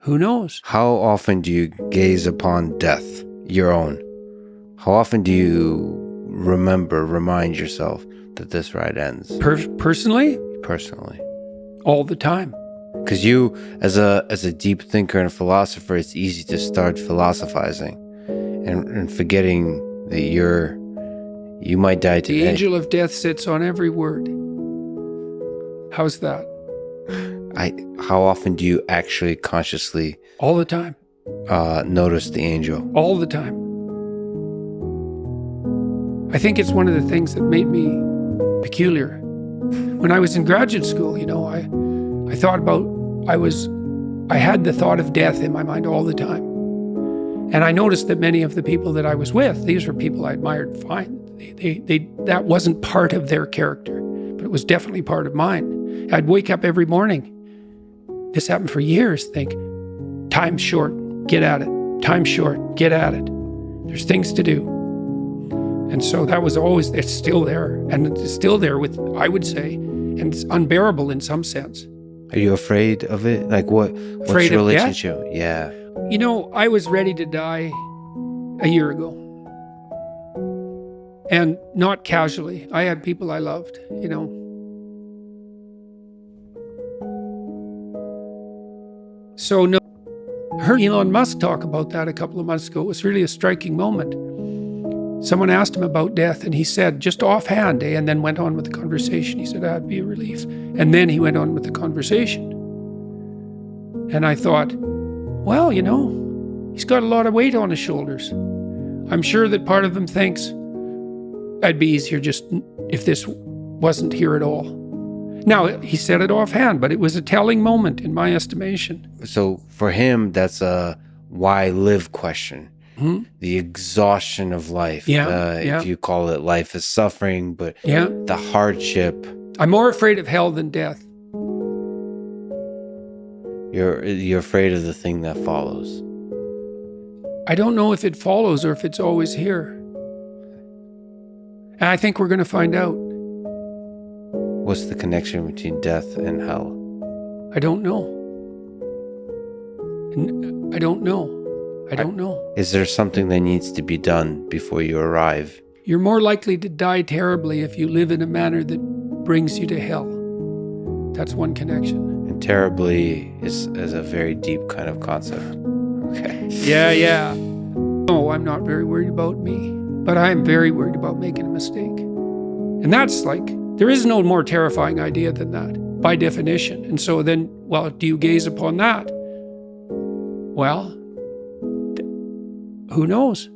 Who knows? How often do you gaze upon death, your own? How often do you remind yourself that this ride ends? Personally? Personally. All the time. Because you, as a deep thinker and philosopher, it's easy to start philosophizing and forgetting that you might die today. The angel of death sits on every word. How's that? How often do you actually consciously All the time. notice the angel? All the time. I think it's one of the things that made me peculiar. When I was in graduate school, I thought about, I had the thought of death in my mind all the time. And I noticed that many of the people that I was with, these were people I admired fine. That wasn't part of their character, but it was definitely part of mine. I'd wake up every morning. This happened for years. Think, time's short, get at it. Time's short, get at it. There's things to do. And so that was always, it's still there. And it's still there with, I would say, and it's unbearable in some sense. Are you afraid of it? Like what's Afraid your of death? relationship? Yeah. I was ready to die a year ago. And not casually. I had people I loved, So no, I heard Elon Musk talk about that a couple of months ago. It was really a striking moment. Someone asked him about death and he said, just offhand, and then went on with the conversation. He said, that'd be a relief. And then he went on with the conversation. And I thought, well, he's got a lot of weight on his shoulders. I'm sure that part of him thinks it'd be easier just if this wasn't here at all. Now, he said it offhand, but it was a telling moment in my estimation. So for him, that's a why live question. Hmm? The exhaustion of life. Yeah. If you call it life is suffering, but Yeah. the hardship. I'm more afraid of hell than death. You're afraid of the thing that follows. I don't know if it follows or if it's always here. And I think we're going to find out. What's the connection between death and hell? I don't know. I don't know. I don't know. Is there something that needs to be done before you arrive? You're more likely to die terribly if you live in a manner that brings you to hell. That's one connection. And terribly is a very deep kind of concept. Okay. Yeah. No, I'm not very worried about me, but I'm very worried about making a mistake. And that's there is no more terrifying idea than that, by definition. And so then, do you gaze upon that? Well, who knows?